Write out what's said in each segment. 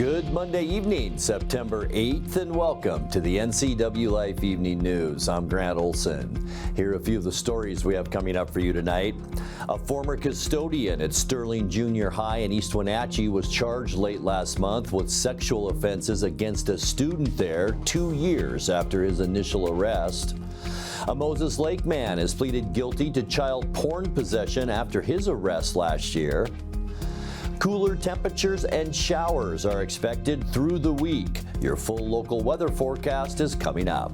Good Monday evening, September 8th, and welcome to the NCWLIFE Evening News. I'm Grant Olson. Here are a few of the stories we have coming up for you tonight. A former custodian at Sterling Junior High in East Wenatchee was charged late last month with sexual offenses against a student there 2 years after his initial arrest. A Moses Lake man has pleaded guilty to child porn possession after his arrest last year. Cooler temperatures and showers are expected through the week. Your full local weather forecast is coming up.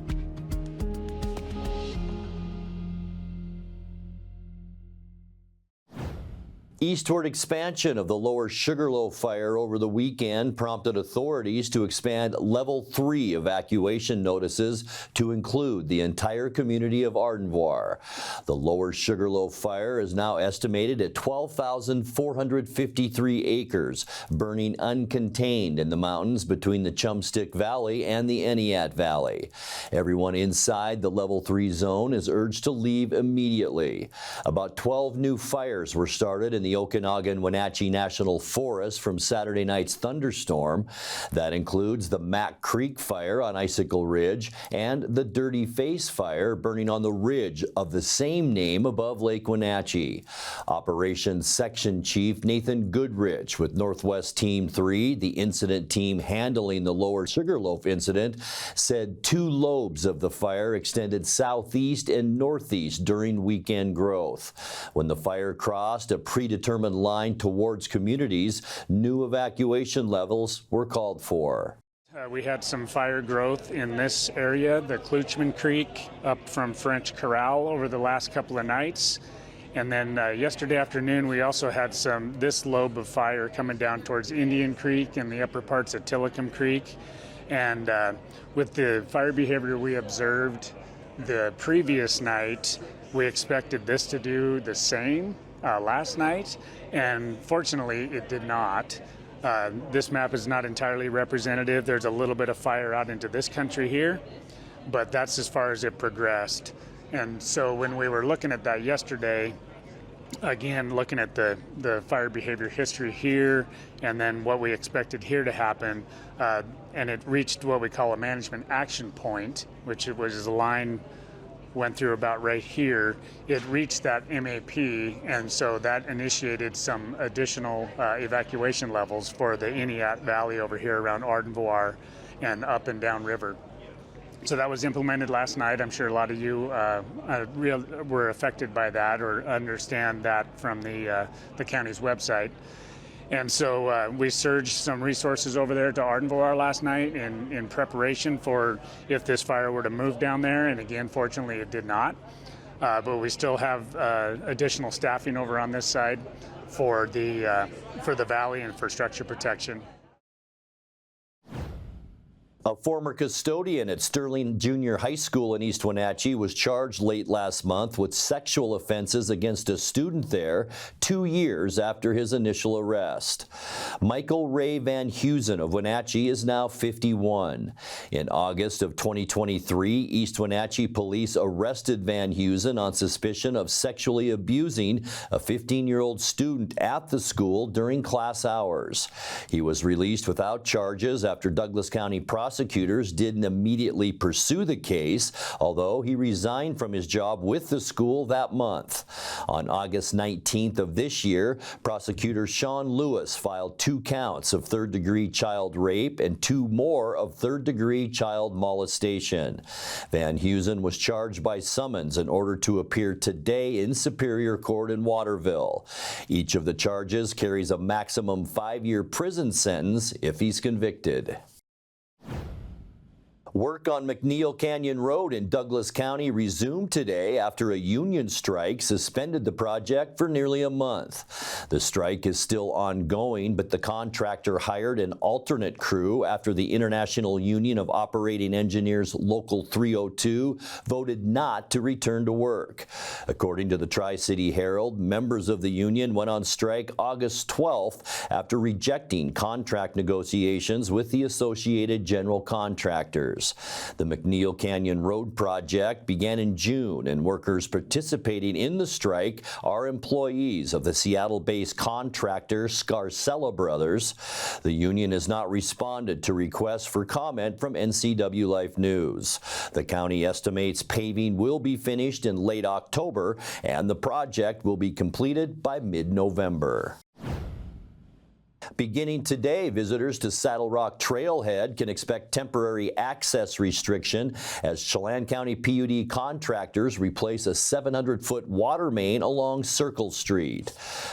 Eastward expansion of the Lower Sugarloaf Fire over the weekend prompted authorities to expand Level 3 evacuation notices to include the entire community of Ardenvoir. The Lower Sugarloaf Fire is now estimated at 12,453 acres, burning uncontained in the mountains between the Chumstick Valley and the Eniat Valley. Everyone inside the Level 3 zone is urged to leave immediately. About 12 new fires were started in the Okanagan-Wenatchee National Forest from Saturday night's thunderstorm. That includes the Mack Creek Fire on Icicle Ridge and the Dirty Face Fire burning on the ridge of the same name above Lake Wenatchee. Operations Section Chief Nathan Goodrich with Northwest Team 3, the incident team handling the Lower Sugarloaf incident, said 2 lobes of the fire extended southeast and northeast during weekend growth. When the fire crossed a predetermined line towards communities, new evacuation levels were called for. We had some fire growth in this area, the Kluchman Creek up from French Corral over the last couple of nights. And then yesterday afternoon, we also had this lobe of fire coming down towards Indian Creek and the upper parts of Tillicum Creek. And with the fire behavior we observed the previous night, we expected this to do the same last night, and fortunately it did not. This map is not entirely representative. There's a little bit of fire out into this country here, but that's as far as it progressed. And so when we were looking at that yesterday, again looking at the fire behavior history here and then what we expected here to happen, and it reached what we call a management action point, which was a line went through about right here. It reached that MAP, and so that initiated some additional evacuation levels for the Eniat Valley over here around Ardenvoir and up and down river. So that was implemented last night. I'm sure a lot of you were affected by that or understand that from the county's website. And so we surged some resources over there to Ardenvoir last night in preparation for if this fire were to move down there. And again, fortunately, it did not. But we still have additional staffing over on this side for the valley and for structure protection. A former custodian at Sterling Junior High School in East Wenatchee was charged late last month with sexual offenses against a student there 2 years after his initial arrest. Michael Ray Van Heusen of Wenatchee is now 51. In August of 2023, East Wenatchee police arrested Van Heusen on suspicion of sexually abusing a 15-year-old student at the school during class hours. He was released without charges after Douglas County prosecutors didn't immediately pursue the case, although he resigned from his job with the school that month. On August 19th of this year, prosecutor Sean Lewis filed 2 counts of third-degree child rape and 2 more of third-degree child molestation. Van Heusen was charged by summons in order to appear today in Superior Court in Waterville. Each of the charges carries a maximum 5-year prison sentence if he's convicted. Work on McNeil Canyon Road in Douglas County resumed today after a union strike suspended the project for nearly a month. The strike is still ongoing, but the contractor hired an alternate crew after the International Union of Operating Engineers Local 302 voted not to return to work. According to the Tri-City Herald, members of the union went on strike August 12th after rejecting contract negotiations with the Associated General Contractors. The McNeil Canyon Road project began in June, and workers participating in the strike are employees of the Seattle-based contractor Scarcella Brothers. The union has not responded to requests for comment from NCWLIFE News. The county estimates paving will be finished in late October, and the project will be completed by mid-November. Beginning today, visitors to Saddle Rock Trailhead can expect temporary access restriction as Chelan County PUD contractors replace a 700-foot water main along Circle Street.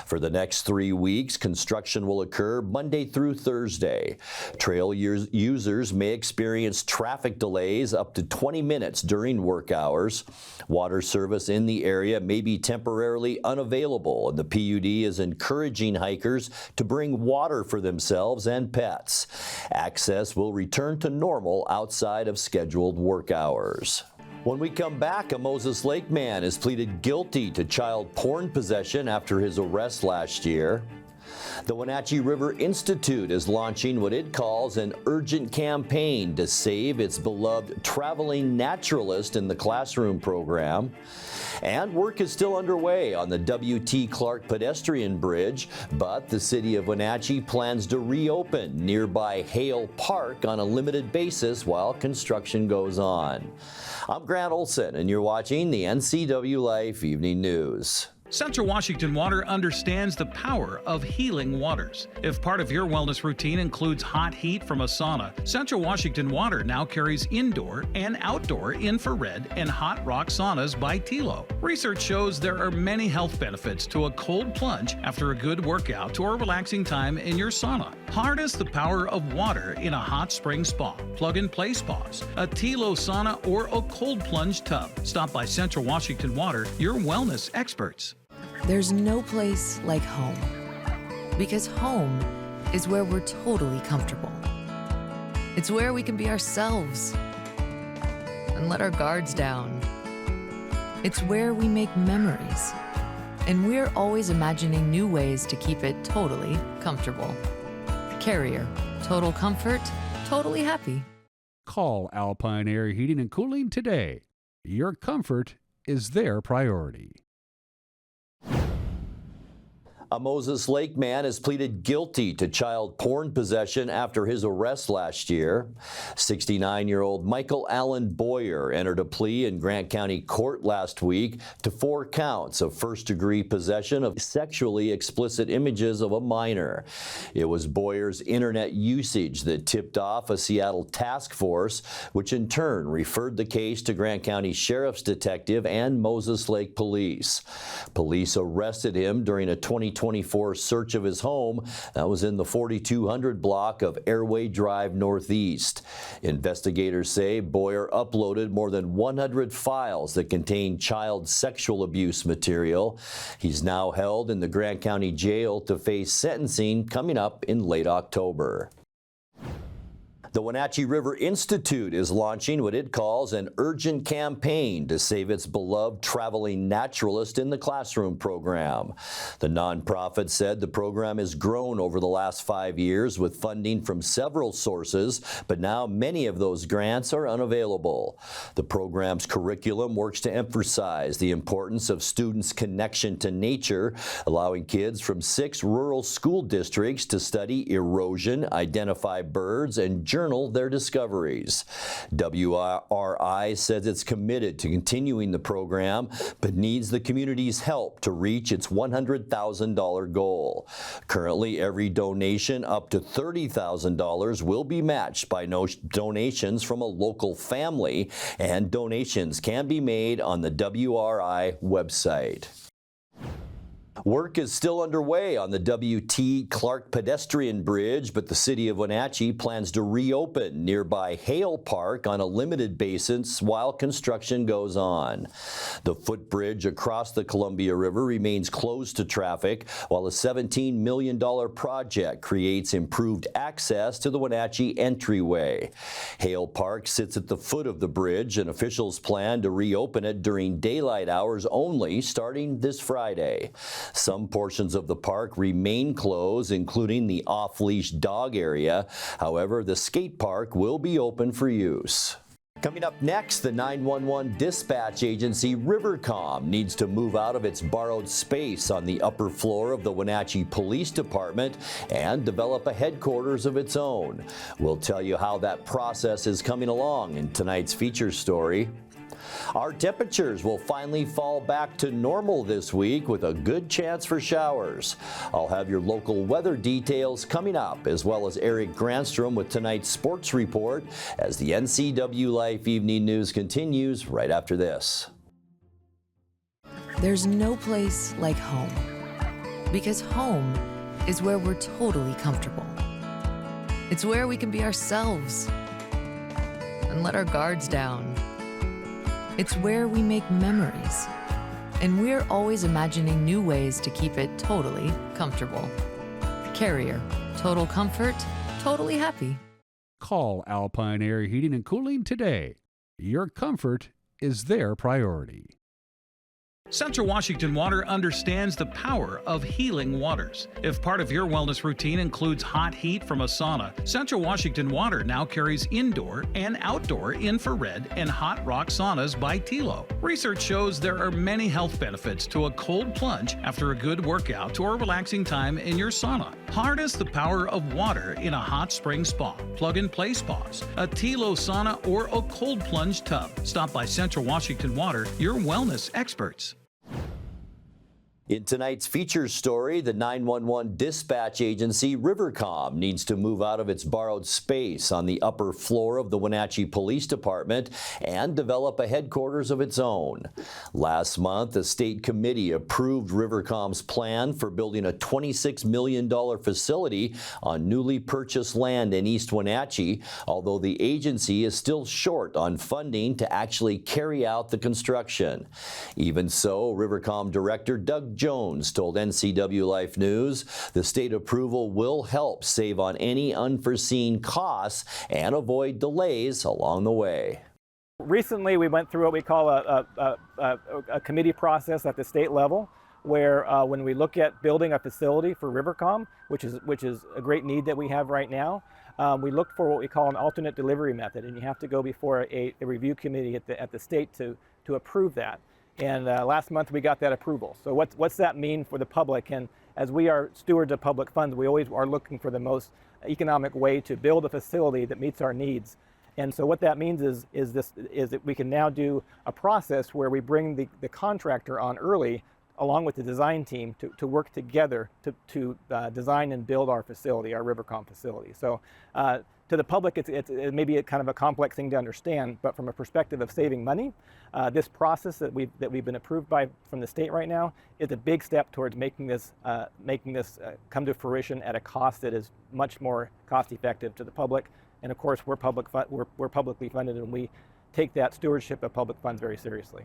For the next 3 weeks, construction will occur Monday through Thursday. Trail users may experience traffic delays up to 20 minutes during work hours. Water service in the area may be temporarily unavailable, and the PUD is encouraging hikers to bring water for themselves and pets. Access will return to normal outside of scheduled work hours. When we come back, a Moses Lake man is pleaded guilty to child porn possession after his arrest last year. The Wenatchee River Institute is launching what it calls an urgent campaign to save its beloved Traveling Naturalist in the classroom program. And work is still underway on the W.T. Clark pedestrian bridge, but the City of Wenatchee plans to reopen nearby Hale Park on a limited basis while construction goes on. I'm Grant Olson, and you're watching the NCWLIFE Evening News. Central Washington Water understands the power of healing waters. If part of your wellness routine includes hot heat from a sauna, Central Washington Water now carries indoor and outdoor infrared and hot rock saunas by Tilo. Research shows there are many health benefits to a cold plunge after a good workout or relaxing time in your sauna. Harness the power of water in a hot spring spa, plug-and-play spas, a Tilo sauna, or a cold plunge tub. Stop by Central Washington Water, your wellness experts. There's no place like home, because home is where we're totally comfortable. It's where we can be ourselves and let our guards down. It's where we make memories, and we're always imagining new ways to keep it totally comfortable. Carrier, total comfort, totally happy. Call Alpine Air Heating and Cooling today. Your comfort is their priority. A Moses Lake man has pleaded guilty to child porn possession after his arrest last year. 69-year-old Michael Allen Boyer entered a plea in Grant County Court last week to 4 counts of first-degree possession of sexually explicit images of a minor. It was Boyer's internet usage that tipped off a Seattle task force, which in turn referred the case to Grant County Sheriff's Detective and Moses Lake Police. Police arrested him during a 2024 search of his home that was in the 4200 block of Airway Drive Northeast. Investigators say Boyer uploaded more than 100 files that contain child sexual abuse material. He's now held in the Grant County Jail to face sentencing coming up in late October. The Wenatchee River Institute is launching what it calls an urgent campaign to save its beloved Traveling Naturalist in the classroom program. The nonprofit said the program has grown over the last 5 years with funding from several sources, but now many of those grants are unavailable. The program's curriculum works to emphasize the importance of students' connection to nature, allowing kids from 6 rural school districts to study erosion, identify birds, and journal their discoveries. WRI says it's committed to continuing the program, but needs the community's help to reach its $100,000 goal. Currently, every donation up to $30,000 will be matched by donations from a local family, and donations can be made on the WRI website. Work is still underway on the W.T. Clark pedestrian bridge, but the City of Wenatchee plans to reopen nearby Hale Park on a limited basis while construction goes on. The footbridge across the Columbia River remains closed to traffic, while a $17 million project creates improved access to the Wenatchee entryway. Hale Park sits at the foot of the bridge, and officials plan to reopen it during daylight hours only starting this Friday. Some portions of the park remain closed, including the off-leash dog area. However, the skate park will be open for use. Coming up next, the 911 dispatch agency Rivercom needs to move out of its borrowed space on the upper floor of the Wenatchee Police Department and develop a headquarters of its own. We'll tell you how that process is coming along in tonight's feature story. Our temperatures will finally fall back to normal this week with a good chance for showers. I'll have your local weather details coming up, as well as Eric Granstrom with tonight's sports report as the NCWLIFE Evening News continues right after this. There's no place like home, because home is where we're totally comfortable. It's where we can be ourselves and let our guards down. It's where we make memories, and we're always imagining new ways to keep it totally comfortable. Carrier, total comfort, totally happy. Call Alpine Air Heating and Cooling today. Your comfort is their priority. Central Washington Water understands the power of healing waters. If part of your wellness routine includes hot heat from a sauna, Central Washington Water now carries indoor and outdoor infrared and hot rock saunas by Tilo. Research shows there are many health benefits to a cold plunge after a good workout or relaxing time in your sauna. Harness the power of water in a hot spring spa, plug-and-play spas, a Tilo sauna, or a cold plunge tub. Stop by Central Washington Water, your wellness experts. In tonight's feature story, the 911 dispatch agency Rivercom needs to move out of its borrowed space on the upper floor of the Wenatchee Police Department and develop a headquarters of its own. Last month, a state committee approved Rivercom's plan for building a $26 million facility on newly purchased land in East Wenatchee, although the agency is still short on funding to actually carry out the construction. Even so, Rivercom Director Doug Jones told NCWLIFE News the state approval will help save on any unforeseen costs and avoid delays along the way. Recently, we went through what we call a committee process at the state level, where when we look at building a facility for Rivercom, which is a great need that we have right now, we looked for what we call an alternate delivery method, and you have to go before a review committee at the state to approve that. And last month we got that approval. So what's that mean for the public? And as we are stewards of public funds, we always are looking for the most economic way to build a facility that meets our needs. And so what that means is that we can now do a process where we bring the contractor on early, along with the design team, to work together to design and build our facility, our Rivercom facility. So to the public, it may be a kind of a complex thing to understand, but from a perspective of saving money, this process that we've been approved by from the state right now is a big step towards making this come to fruition at a cost that is much more cost effective to the public. And of course, we're publicly funded, and we take that stewardship of public funds very seriously.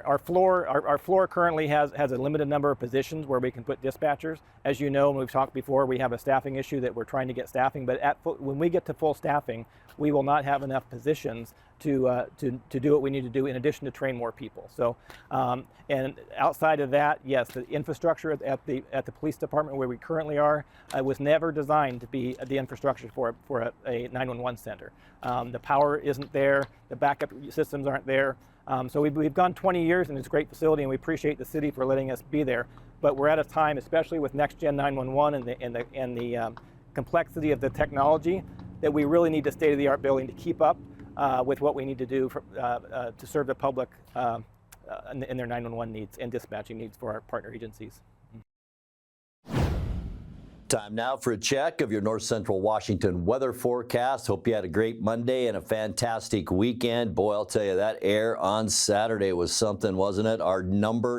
Our floor currently has a limited number of positions where we can put dispatchers. As you know, and we've talked before, we have a staffing issue that we're trying to get staffing. But when we get to full staffing, we will not have enough positions to do what we need to do, in addition to train more people. So, and outside of that, yes, the infrastructure at the police department where we currently are was never designed to be the infrastructure for a 911 center. The power isn't there. The backup systems aren't there. So we've gone 20 years, and it's a great facility, and we appreciate the city for letting us be there. But we're at a time, especially with Next Gen 911 and the complexity of the technology, that we really need a state-of-the-art building to keep up with what we need to do to serve the public in their 911 needs and dispatching needs for our partner agencies. Time now for a check of your North Central Washington weather forecast. Hope you had a great Monday and a fantastic weekend. Boy, I'll tell you, that air on Saturday was something, wasn't it? Our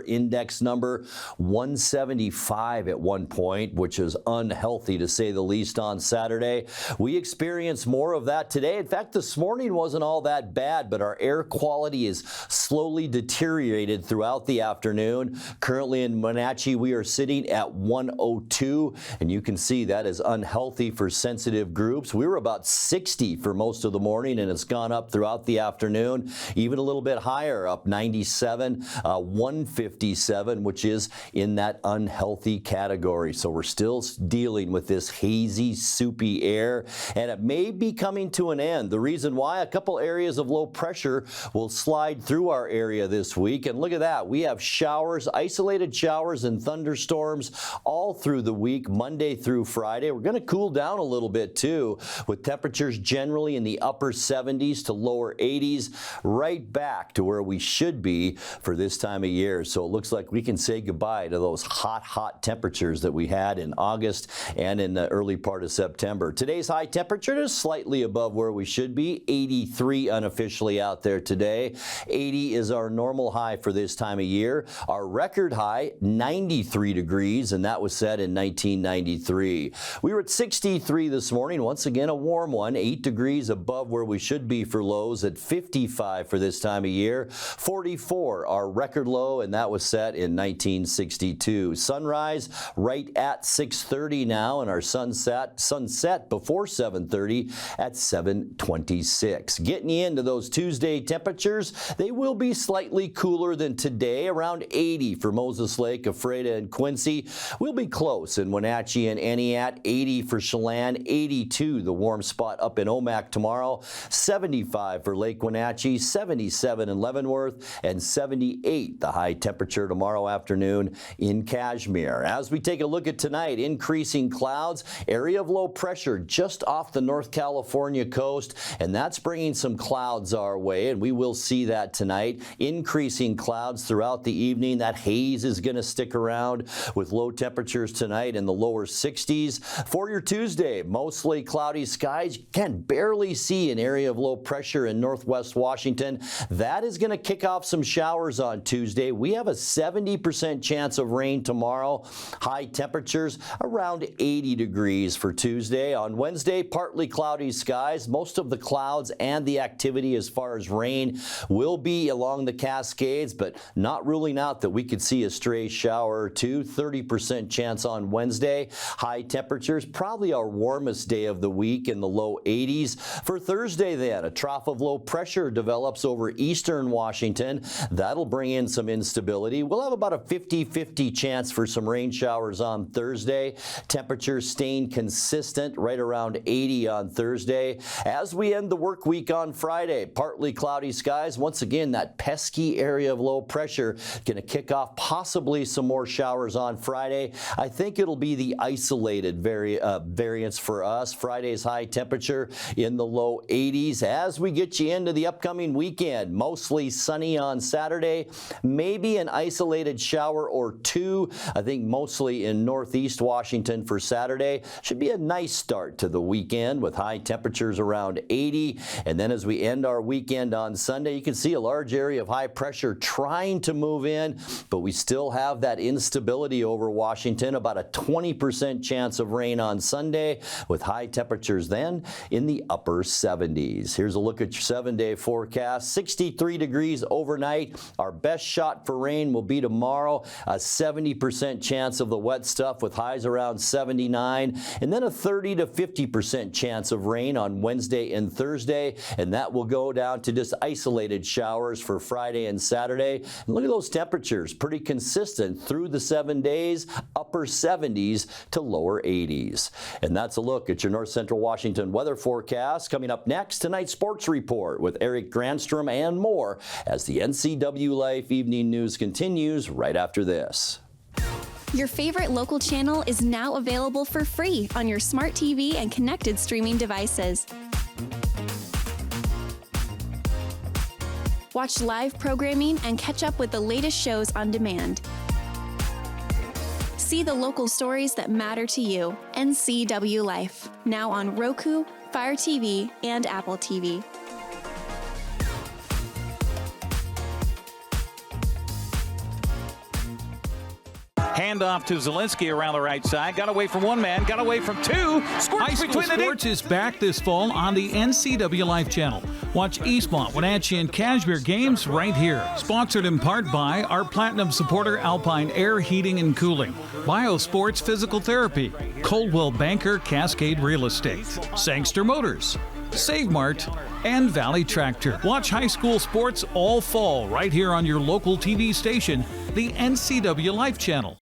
index number, 175 at one point, which is unhealthy to say the least on Saturday. We experienced more of that today. In fact, this morning wasn't all that bad, but our air quality is slowly deteriorated throughout the afternoon. Currently in Wenatchee, we are sitting at 102, and you you can see that is unhealthy for sensitive groups. We were about 60 for most of the morning, and it's gone up throughout the afternoon, even a little bit higher, up 97, 157, which is in that unhealthy category. So we're still dealing with this hazy, soupy air, and it may be coming to an end. The reason why, a couple areas of low pressure will slide through our area this week, and look at that. We have showers, isolated showers and thunderstorms all through the week, Monday through Friday. We're going to cool down a little bit too, with temperatures generally in the upper 70s to lower 80s, right back to where we should be for this time of year. So it looks like we can say goodbye to those hot temperatures that we had in August and in the early part of September. Today's high temperature is slightly above where we should be, 83 unofficially out there today. 80 is our normal high for this time of year. Our record high, 93 degrees, and that was set in 1993. We were at 63 this morning, once again a warm one, 8 degrees above where we should be for lows at 55 for this time of year. 44, our record low, and that was set in 1962. Sunrise right at 6:30 now, and our sunset before 7:30 at 7:26. Getting you into those Tuesday temperatures, they will be slightly cooler than today, around 80 for Moses Lake, Ephrata, and Quincy. We'll be close in Wenatchee and Entiat, 80 for Chelan, 82 the warm spot up in Omak tomorrow, 75 for Lake Wenatchee, 77 in Leavenworth, and 78 the high temperature tomorrow afternoon in Kashmir. As we take a look at tonight, increasing clouds, area of low pressure just off the North California coast, and that's bringing some clouds our way, and we will see that tonight. Increasing clouds throughout the evening. That haze is going to stick around with low temperatures tonight in the lower 60s. For your Tuesday, mostly cloudy skies. You can barely see an area of low pressure in northwest Washington. That is going to kick off some showers on Tuesday. We have a 70% chance of rain tomorrow. High temperatures around 80 degrees for Tuesday. On Wednesday, partly cloudy skies. Most of the clouds and the activity as far as rain will be along the Cascades, but not ruling out that we could see a stray shower or two. 30% chance on Wednesday. High temperatures, probably our warmest day of the week in the low 80s. For Thursday then, a trough of low pressure develops over eastern Washington. That'll bring in some instability. We'll have about a 50-50 chance for some rain showers on Thursday. Temperatures staying consistent right around 80 on Thursday. As we end the work week on Friday, partly cloudy skies. Once again, that pesky area of low pressure going to kick off possibly some more showers on Friday. I think it'll be the isolated variance for us. Friday's high temperature in the low 80s. As we get you into the upcoming weekend, mostly sunny on Saturday, maybe an isolated shower or two. I think mostly in northeast Washington for Saturday. Should be a nice start to the weekend with high temperatures around 80. And then as we end our weekend on Sunday, you can see a large area of high pressure trying to move in, but we still have that instability over Washington. About a 20% chance of rain on Sunday with high temperatures then in the upper 70s. Here's a look at your 7-day forecast. 63 degrees overnight. Our best shot for rain will be tomorrow. A 70% chance of the wet stuff with highs around 79, and then a 30 to 50% chance of rain on Wednesday and Thursday, and that will go down to just isolated showers for Friday and Saturday. And look at those temperatures, pretty consistent through the 7 days, upper 70s to lower 80s. And that's a look at your North Central Washington weather forecast. Coming up next, tonight's sports report with Eric Granstrom and more as the NCWLIFE Evening News continues right after this. Your favorite local channel is now available for free on your smart TV and connected streaming devices. Watch live programming and catch up with the latest shows on demand. See the local stories that matter to you. NCWLIFE, now on Roku, Fire TV, and Apple TV. Hand off to Zielinski around the right side. Got away from one man, got away from two. High School Sports is back this fall on the NCWLIFE channel. Watch Eastmont, Wenatchee, and Kashmir games right here. Sponsored in part by our Platinum supporter Alpine Air Heating and Cooling, Biosports Physical Therapy, Coldwell Banker Cascade Real Estate, Sangster Motors, Save Mart, and Valley Tractor. Watch high school sports all fall right here on your local TV station, the NCWLIFE channel.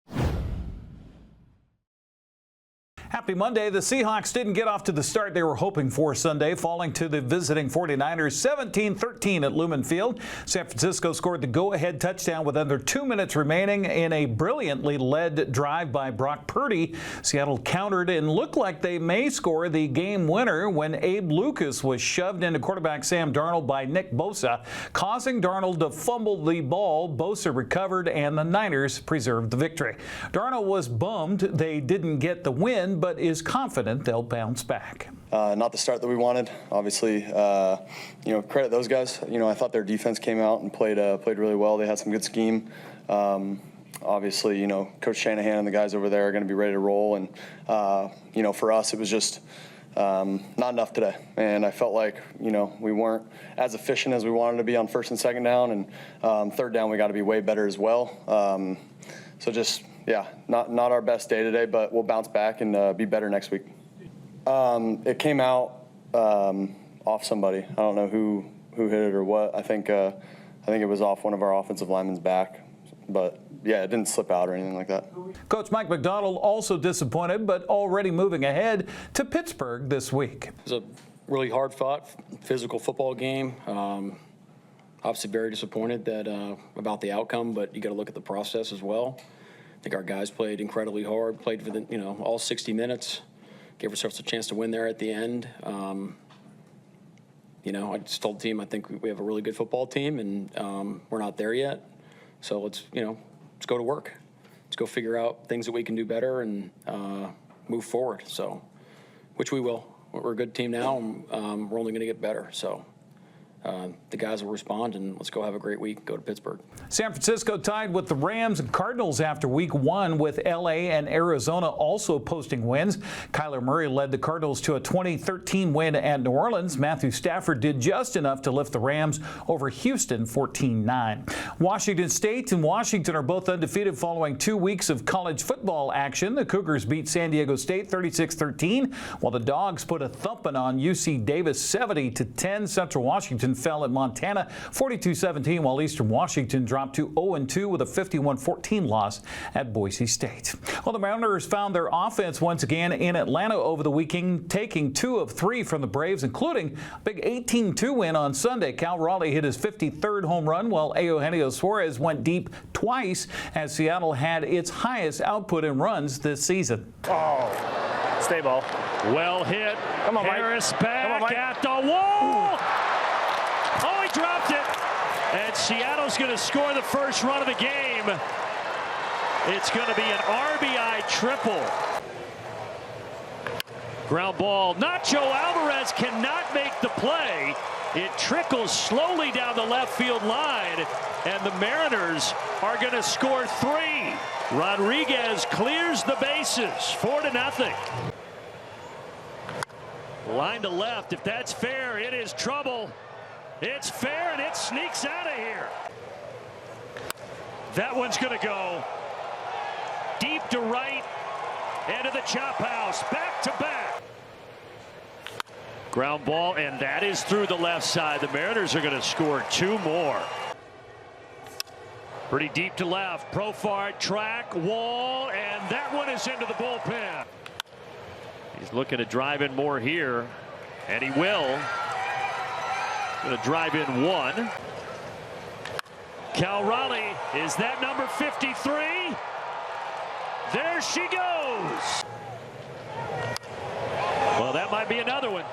Happy Monday. The Seahawks didn't get off to the start they were hoping for Sunday, falling to the visiting 49ers 17-13 at Lumen Field. San Francisco scored the go-ahead touchdown with under 2 minutes remaining in a brilliantly led drive by Brock Purdy. Seattle countered and looked like they may score the game winner when Abe Lucas was shoved into quarterback Sam Darnold by Nick Bosa, causing Darnold to fumble the ball. Bosa recovered and the Niners preserved the victory. Darnold was bummed they didn't get the win, but is confident they'll bounce back. Not the start that we wanted. Obviously, credit those guys. I thought their defense came out and played really well. They had some good scheme. Obviously, Coach Shanahan and the guys over there are going to be ready to roll. And, for us, it was just not enough today. And I felt like, we weren't as efficient as we wanted to be on first and second down. And third down, we got to be way better as well. Not our best day today, but we'll bounce back and be better next week. It came out off somebody. I don't know who hit it or what. I think it was off one of our offensive linemen's back. But, yeah, it didn't slip out or anything like that. Coach Mike McDonald also disappointed, but already moving ahead to Pittsburgh this week. It was a really hard-fought, physical football game. Obviously very disappointed about the outcome, but you got to look at the process as well. I think our guys played incredibly hard, played for all 60 minutes, gave ourselves a chance to win there at the end. I just told the team I think we have a really good football team, and we're not there yet. So let's go to work. Let's go figure out things that we can do better and move forward. So, which we will. We're a good team now, and we're only going to get better. So. The guys will respond, and let's go have a great week. Go to Pittsburgh. San Francisco tied with the Rams and Cardinals after week one, with L.A. and Arizona also posting wins. Kyler Murray led the Cardinals to a 20-13 win at New Orleans. Matthew Stafford did just enough to lift the Rams over Houston 14-9. Washington State and Washington are both undefeated following 2 weeks of college football action. The Cougars beat San Diego State 36-13, while the Dogs put a thumping on UC Davis 70-10. Central Washington fell at Montana 42-17, while Eastern Washington dropped to 0-2 with a 51-14 loss at Boise State. Well, the Mariners found their offense once again in Atlanta over the weekend, taking 2 of 3 from the Braves, including a big 18-2 win on Sunday. Cal Raleigh hit his 53rd home run, while Eugenio Suarez went deep twice as Seattle had its highest output in runs this season. Oh, stay ball. Well hit. Come on, Mike. Harris back Come on, Mike. at the wall. Oh, he dropped it. And Seattle's going to score the first run of the game. It's going to be an RBI triple. Ground ball. Nacho Alvarez cannot make the play. It trickles slowly down the left field line, and the Mariners are going to score 3. Rodriguez clears the bases, 4-0. Line to left. If that's fair, it is trouble. It's fair, and it sneaks out of here. That one's going to go deep to right, into the chop house, back to back. Ground ball, and that is through the left side. The Mariners are going to score 2 more. Pretty deep to left. Profar, track, wall, and that one is into the bullpen. He's looking to drive in more here, and he will. Going to drive in 1. Cal Raleigh, is that number 53? There she goes. Well, that might be another one.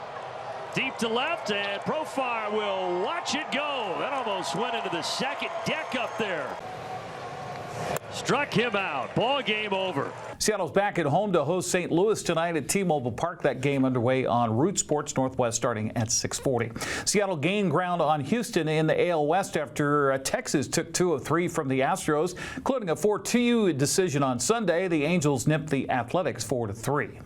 Deep to left, and Profar will watch it go. That almost went into the second deck up there. Struck him out. Ball game over. Seattle's back at home to host St. Louis tonight at T-Mobile Park. That game underway on Root Sports Northwest starting at 6:40. Seattle gained ground on Houston in the AL West after Texas took 2 of 3 from the Astros, including a 4-2 decision on Sunday. The Angels nipped the Athletics 4-3.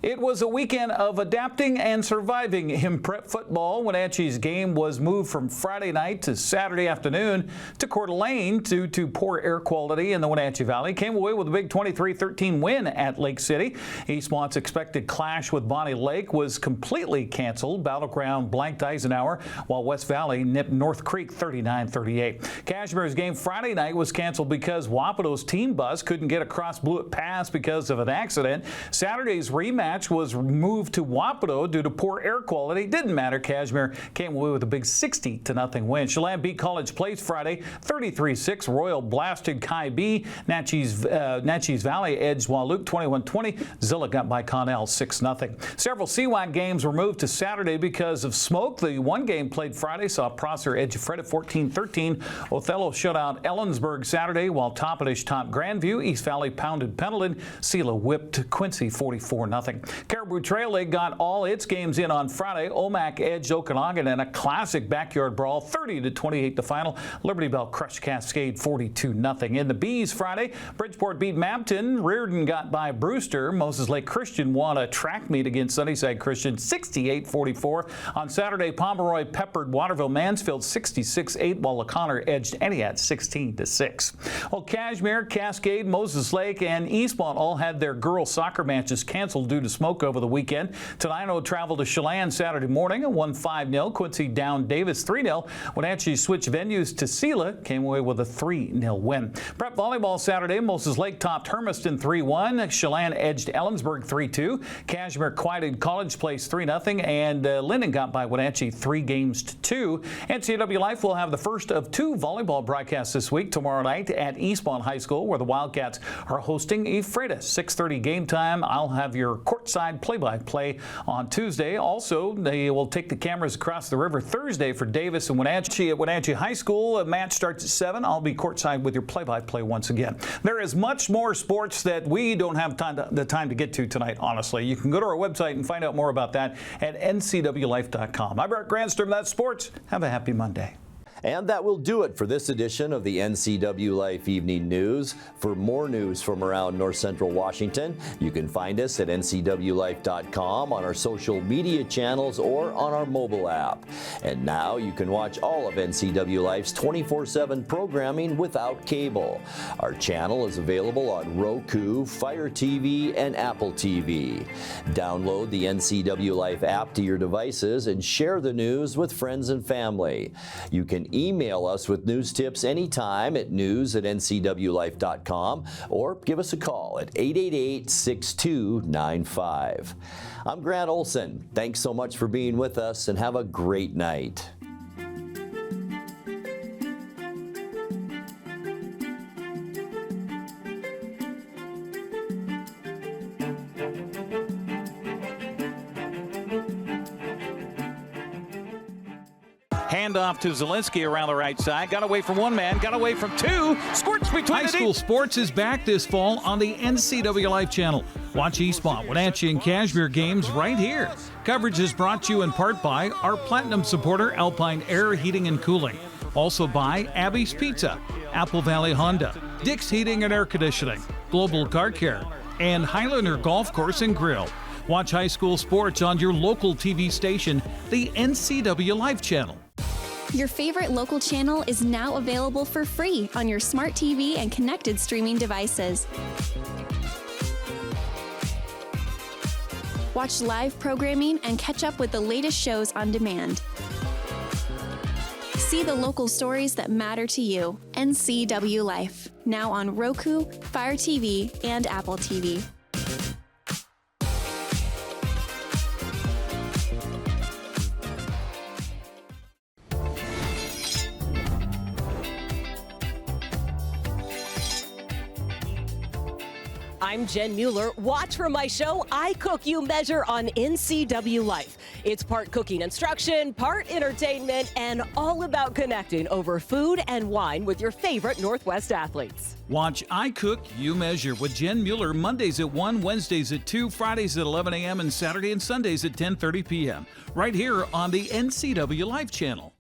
It was a weekend of adapting and surviving in prep football. Wenatchee's game was moved from Friday night to Saturday afternoon to Coeur d'Alene due to poor air quality in the Wenatchee Valley. Came away with a big 23-13 win at Lake City. Eastmont's expected clash with Bonnie Lake was completely canceled. Battleground blanked Eisenhower, while West Valley nipped North Creek 39-38. Cashmere's game Friday night was canceled because Wapado's team bus couldn't get across Blewett Pass because of an accident. Saturday's rematch was moved to Wapado due to poor air quality. Didn't matter. Cashmere came away with a big 60-0 win. Chelan beat College Place Friday 33-6. Royal blasted Kai B. Natchez Valley edged Wahluke 21-20. Zilla got by Connell 6-0. Several CWAC games were moved to Saturday because of smoke. The one game played Friday saw Prosser edge Fred at 14-13. Othello shut out Ellensburg Saturday, while Toppenish topped Grandview. East Valley pounded Pendleton. Sela whipped Quincy 44-0. Caribou Trail Lake got all its games in on Friday. Omak edged Okanagan in a classic backyard brawl, 30-28 the final. Liberty Bell crushed Cascade 42-0. In the Bees Friday, Bridgeport beat Mapton. Reardon got by Brewster. Moses Lake Christian won a track meet against Sunnyside Christian 68-44. On Saturday, Pomeroy peppered Waterville Mansfield 66-8, while LaConner edged Entiat 16-6. Well, Cashmere, Cascade, Moses Lake, and Eastmont all had their girls soccer matches canceled due to smoke over the weekend. Tenino traveled to Chelan Saturday morning and won 5-0. Quincy downed Davis 3-0. Wenatchee switched venues to Sela, came away with a 3-0 win. Prep volleyball Saturday, Moses Lake topped Hermiston 3-1. Chelan edged Ellensburg 3-2. Cashmere quieted College Place 3-0, and Linden got by Wenatchee 3-2. NCWLIFE will have the first of 2 volleyball broadcasts this week. Tomorrow night at Eastmont High School, where the Wildcats are hosting Ephrata. 6:30 game time. I'll have your courtside play-by-play on Tuesday. Also, they will take the cameras across the river Thursday for Davis and Wenatchee at Wenatchee High School. A match starts at 7. I'll be courtside with your play-by-play once again. There is much more sports that we don't have the time to get to tonight, honestly. You can go to our website and find out more about that at ncwlife.com. I'm Brett Grandstrom. That's sports. Have a happy Monday. And that will do it for this edition of the NCWLIFE Evening News. For more news from around North Central Washington, you can find us at ncwlife.com, on our social media channels, or on our mobile app. And now you can watch all of NCWLIFE's 24/7 programming without cable. Our channel is available on Roku, Fire TV, and Apple TV. Download the NCWLIFE app to your devices and share the news with friends and family. You can email us with news tips anytime at news@ncwlife.com, or give us a call at 888-6295. I'm Grant Olson. Thanks so much for being with us, and have a great night. Handoff to Zielinski around the right side. Got away from one man, got away from two. Squirts between High school sports is back this fall on the NCWLIFE channel. Watch Eastmont, Wenatchee, and Cashmere games right here. Coverage is brought to you in part by our platinum supporter, Alpine Air Heating and Cooling. Also by Abby's Pizza, Apple Valley Honda, Dick's Heating and Air Conditioning, Global Car Care, and Highlander Golf Course and Grill. Watch high school sports on your local TV station, the NCWLIFE channel. Your favorite local channel is now available for free on your smart TV and connected streaming devices. Watch live programming and catch up with the latest shows on demand. See the local stories that matter to you. NCWLIFE, now on Roku, Fire TV, and Apple TV. I'm Jen Mueller. Watch for my show, I Cook, You Measure, on NCWLIFE. It's part cooking instruction, part entertainment, and all about connecting over food and wine with your favorite Northwest athletes. Watch I Cook, You Measure with Jen Mueller Mondays at 1, Wednesdays at 2, Fridays at 11 a.m., and Saturday and Sundays at 10:30 p.m. right here on the NCWLIFE channel.